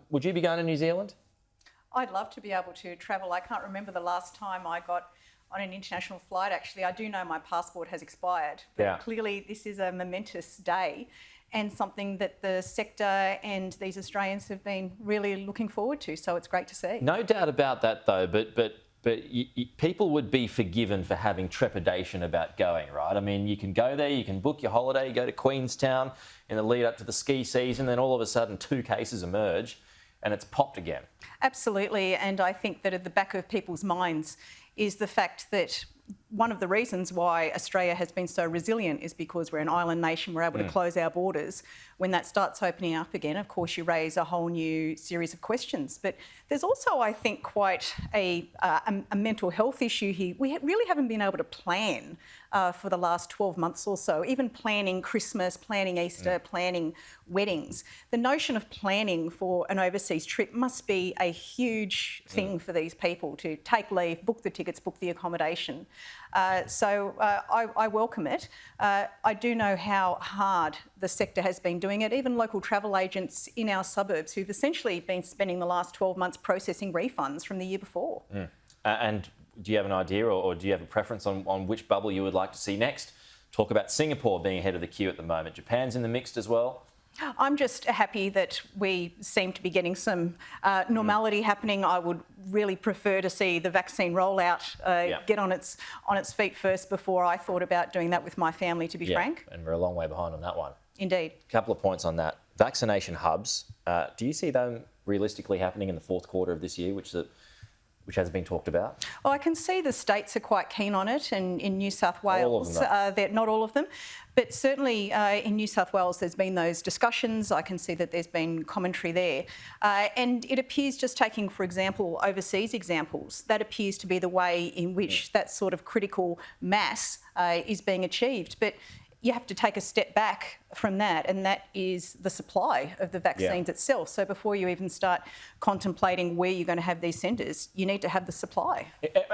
Would you be going to New Zealand? I'd love to be able to travel. I can't remember the last time I got on an international flight. Actually, I do know my passport has expired, but clearly this is a momentous day and something that the sector and these Australians have been really looking forward to. So it's great to see. No doubt about that, though. But people would be forgiven for having trepidation about going, right? I mean, you can go there, you can book your holiday, you go to Queenstown in the lead up to the ski season, then all of a sudden 2 cases emerge and it's popped again. Absolutely, and I think that at the back of people's minds is the fact that one of the reasons why Australia has been so resilient is because we're an island nation, we're able to close our borders. When that starts opening up again, of course, you raise a whole new series of questions. But there's also, I think, quite a mental health issue here. We really haven't been able to plan for the last 12 months or so, even planning Christmas, planning Easter, planning weddings. The notion of planning for an overseas trip must be a huge thing for these people to take leave, book the tickets, book the accommodation. So I welcome it. I do know how hard the sector has been doing it. Even local travel agents in our suburbs who've essentially been spending the last 12 months processing refunds from the year before. And do you have an idea or do you have a preference on which bubble you would like to see next? Talk about Singapore being ahead of the queue at the moment. Japan's in the mix as well. I'm just happy that we seem to be getting some normality happening. I would really prefer to see the vaccine rollout get on its feet first before I thought about doing that with my family, to be frank. And we're a long way behind on that one. Indeed. A couple of points on that. Vaccination hubs, do you see them realistically happening in the fourth quarter of this year, which has been talked about? Well, I can see the states are quite keen on it, and in New South Wales, all of them, not all of them, but certainly in New South Wales there's been those discussions. I can see that there's been commentary there. And it appears, just taking, for example, overseas examples, that appears to be the way in which that sort of critical mass is being achieved. But you have to take a step back from that, and that is the supply of the vaccines itself. So before you even start contemplating where you're going to have these centres, you need to have the supply.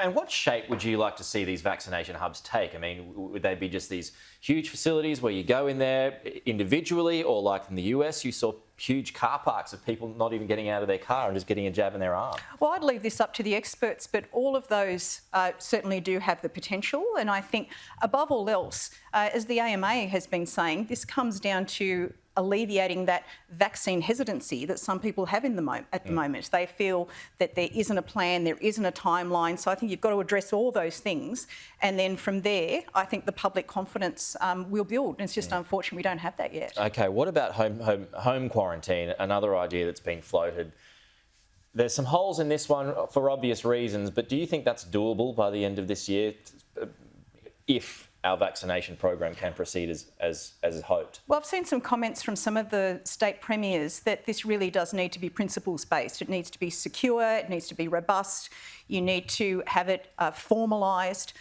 And what shape would you like to see these vaccination hubs take? I mean, would they be just these huge facilities where you go in there individually, or like in the US, you saw huge car parks of people not even getting out of their car and just getting a jab in their arm? Well, I'd leave this up to the experts, but all of those certainly do have the potential. And I think above all else, as the AMA has been saying, this comes down to alleviating that vaccine hesitancy that some people have at the moment. They feel that there isn't a plan, there isn't a timeline. So I think you've got to address all those things. And then from there, I think the public confidence will build. And it's just unfortunate we don't have that yet. Okay, what about home quarantine, another idea that's been floated? There's some holes in this one for obvious reasons, but do you think that's doable by the end of this year if our vaccination program can proceed as hoped? Well, I've seen some comments from some of the state premiers that this really does need to be principles-based. It needs to be secure, it needs to be robust, you need to have it formalised.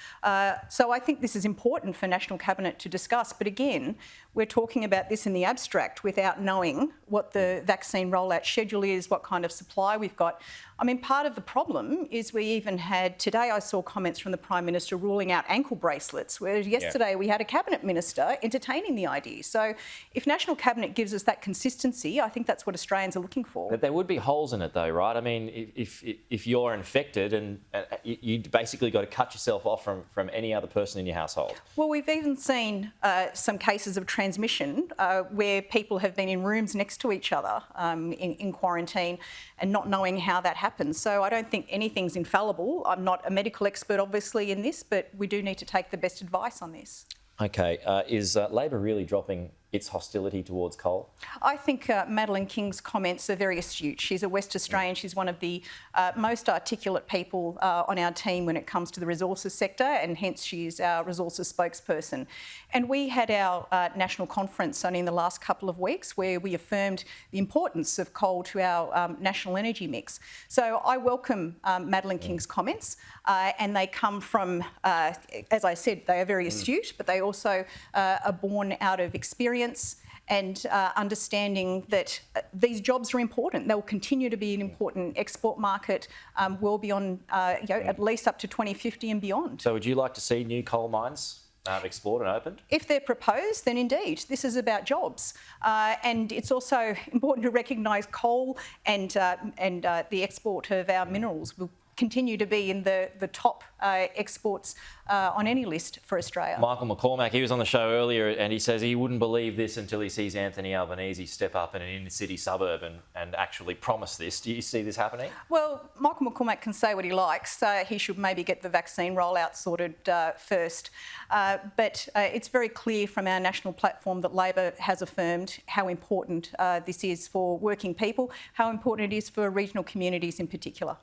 So I think this is important for National Cabinet to discuss. But again, we're talking about this in the abstract without knowing what the vaccine rollout schedule is, what kind of supply we've got. I mean, part of the problem is we even had, today I saw comments from the Prime Minister ruling out ankle bracelets, whereas yesterday we had a Cabinet Minister entertaining the idea. So if National Cabinet gives us that consistency, I think that's what Australians are looking for. But there would be holes in it though, right? I mean, if you're infected and you basically got to cut yourself off from any other person in your household. Well, we've even seen some cases of transmission where people have been in rooms next to each other in quarantine and not knowing how that happens. So I don't think anything's infallible. I'm not a medical expert, obviously, in this, but we do need to take the best advice on this. Okay, is Labor really dropping its hostility towards coal? I think Madeleine King's comments are very astute. She's a West Australian. She's one of the most articulate people on our team when it comes to the resources sector, and hence she is our resources spokesperson. And we had our national conference only in the last couple of weeks where we affirmed the importance of coal to our national energy mix. So I welcome Madeleine King's comments, and they come from, as I said, they are very astute, but they also are born out of experience and understanding that these jobs are important. They will continue to be an important export market well beyond, at least up to 2050 and beyond. So would you like to see new coal mines explored and opened? If they're proposed, then indeed, this is about jobs. And it's also important to recognise coal and the export of our minerals will continue to be in the top exports on any list for Australia. Michael McCormack, he was on the show earlier and he says he wouldn't believe this until he sees Anthony Albanese step up in an inner-city suburb and actually promise this. Do you see this happening? Well, Michael McCormack can say what he likes. He should maybe get the vaccine rollout sorted first. But it's very clear from our national platform that Labor has affirmed how important this is for working people, how important it is for regional communities in particular.